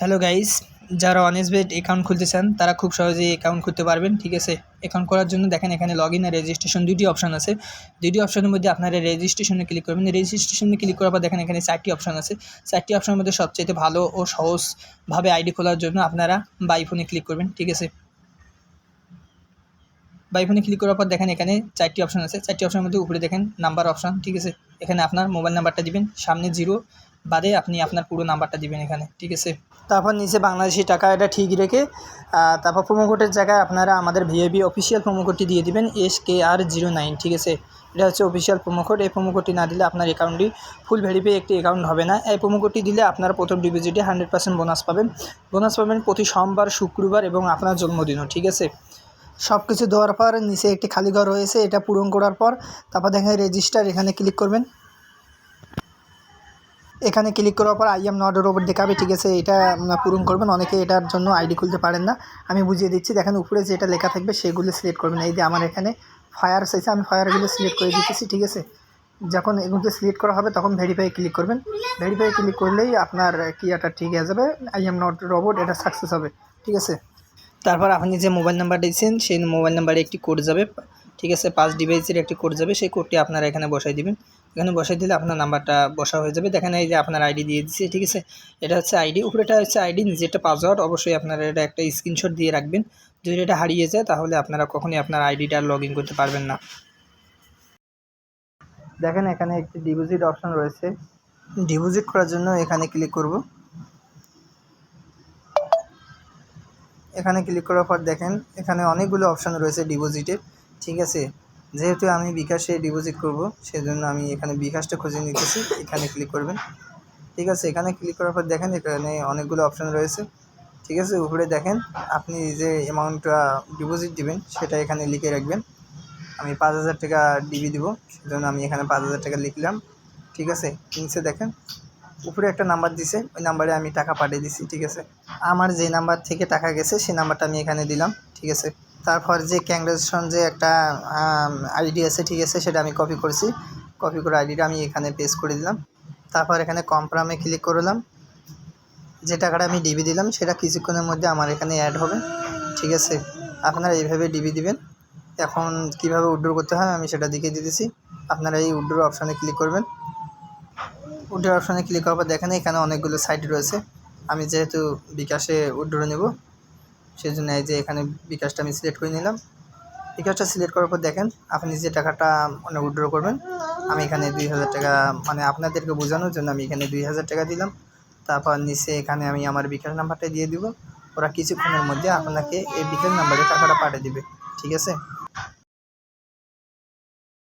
Hello guys, যারা অনেস্টবেট account খুলতে চান তারা খুব সহজেই অ্যাকাউন্ট খুলতে পারবেন। ঠিক আছে, অ্যাকাউন্ট করার জন্য দেখেন এখানে লগ ইন আর রেজিস্ট্রেশন দুটি অপশন আছে। দুটি অপশনের মধ্যে আপনারা রেজিস্ট্রেশনে ক্লিক করবেন। রেজিস্ট্রেশনে ক্লিক করার পর দেখেন এখানে 4টি অপশন আছে। 4টি অপশনের মধ্যে সবচেয়ে ভালো ও সহজভাবে আইডি খোলার জন্য আপনারা বাই ফোনে ক্লিক করবেন। ঠিক আছে, বাই ফোনে ক্লিক করার পর দেখেন এখানে 4টি অপশন আছে। 4টি অপশনের মধ্যে উপরে দেখেন নাম্বার অপশন। ঠিক আছে, এখানে আপনার মোবাইল নাম্বারটা দিবেন, সামনে 0 বাদে আপনি আপনার পুরো নাম্বারটা দিবেন এখানে। ঠিক আছে, তারপর নিচে বাংলাদেশি টাকা এটা ঠিক রেখে তারপর প্রোমো কোডের জায়গায় আপনারা আমাদের ভিআইপি অফিসিয়াল প্রোমো কোডটি দিয়ে দিবেন SKR09। ঠিক আছে, এটা হচ্ছে অফিসিয়াল প্রোমো কোড। এই প্রোমো কোডটি না দিলে আপনার অ্যাকাউন্টটি ফুল ভেরিফাই একটি অ্যাকাউন্ট হবে না। এই প্রোমো কোডটি দিলে আপনারা প্রথম ডিপোজিটে 100% বোনাস পাবেন। প্রতি সোমবার, শুক্রবার এবং আপনার জন্মদিনও। ঠিক আছে, সব কিছু দেওয়ার পর নিচে একটি খালি ঘর রয়েছে, এটা পূরণ করার পর তারপর দেখেন রেজিস্টার, এখানে ক্লিক করবেন। এখানে ক্লিক করার পর আই এম নট রোবট দেখাবে। ঠিক আছে, এটা পূরণ করবেন। অনেকে এটার জন্য আইডি খুলতে পারেন না, আমি বুঝিয়ে দিচ্ছি। দেখেন উপরে যেটা লেখা থাকবে সেগুলো সিলেক্ট করবেন। এই যে আমার এখানে ফায়ার চাইছে, আমি ফায়ারগুলো সিলেক্ট করে দিতেছি। ঠিক আছে, যখন এগুলো সিলেক্ট করা হবে তখন ভেরিফাই ক্লিক করবেন। ভেরিফাই ক্লিক করলেই আপনার এটা ঠিক হয়ে যাবে, আই এম নট রোবট, এটা সাকসেস হবে। ঠিক আছে, তারপর আপনি যে মোবাইল নাম্বার দিয়েছেন সেই মোবাইল নাম্বারে একটি কোড যাবে। ঠিক আছে, 5 ডিভাইসের একটি কোড যাবে, সেই কোডটি আপনারা এখানে বসাই দিবেন। এখানে বসাই দিলে আপনার নাম্বারটা বসা হয়ে যাবে। দেখেন এই যে আপনার আইডি দিয়ে দিচ্ছে। ঠিক আছে, এটা হচ্ছে আইডি, উপরেটা হচ্ছে আইডি, নিচেরটা পাসওয়ার্ড। অবশ্যই আপনারা এটা একটা স্ক্রিনশট দিয়ে রাখবেন। যদি এটা হারিয়ে যায় তাহলে আপনারা কখনই আপনার আইডিটা লগ ইন করতে পারবেন না। দেখেন এখানে একটি ডিপোজিট অপশন রয়েছে, ডিপোজিট করার জন্য এখানে ক্লিক করব। এখানে ক্লিক করার পর দেখেন এখানে অনেকগুলো অপশান রয়েছে ডিপোজিটের। ঠিক আছে, যেহেতু আমি বিকাশে ডিপোজিট করব সেজন্য আমি এখানে বিকাশটা খুঁজে নিতেছি। এখানে ক্লিক করবেন। ঠিক আছে, এখানে ক্লিক করার পর দেখেন এখানে অনেকগুলো অপশান রয়েছে। ঠিক আছে, উপরে দেখেন আপনি যে অ্যামাউন্টটা ডিপোজিট দিবেন সেটা এখানে লিখে রাখবেন। আমি 5,000 টাকা ডিবি দিব, সেজন্য আমি এখানে 5,000 টাকা লিখলাম। ঠিক আছে, নিচে দেখেন উপরে একটা নাম্বার দিছে, ওই নাম্বারে আমি টাকা পাঠিয়ে দিছি। ঠিক আছে, আমার যে নাম্বার থেকে টাকা গেছে সেই নাম্বারটা আমি এখানে দিলাম। ঠিক আছে, তারপর যে ক্যাংগ্রেশন যে একটা আইডি আছে, ঠিক আছে, সেটা আমি কপি করছি। কপি করে আইডিটা আমি এখানে পেস্ট করে দিলাম। তারপর এখানে কনফার্মে ক্লিক করলাম। যে টাকাটা আমি ডিবি দিলাম সেটা কিছুক্ষণের মধ্যে আমার এখানে অ্যাড হবে। ঠিক আছে, আপনারা এইভাবে ডিবি দিবেন। এখন কিভাবে উইথড্র করতে হয় আমি সেটা দেখিয়ে দিতেছি। আপনারা এই উইথড্র অপশানে ক্লিক করবেন। উইথড্র অপশানে ক্লিক করার পর দেখেন এখানে অনেকগুলো সাইট রয়েছে। আমি যেহেতু বিকাশে উইথড্র নেব সেই জন্য এই যে এখানে বিকাশটা আমি সিলেক্ট করে নিলাম। বিকাশটা সিলেক্ট করার পর দেখেন আপনি যে টাকাটা মানে উইথড্র করবেন, আমি এখানে 2,000 টাকা, মানে আপনাদেরকে বোঝানোর জন্য আমি এখানে 2,000 টাকা দিলাম। তারপর নিচে এখানে আমি আমার বিকাশ নাম্বারটা দিয়ে দিব। ওরা কিছুক্ষণের মধ্যে আপনাকে এই বিকাশ নাম্বারে টাকাটা পাঠিয়ে দিবে। ঠিক আছে।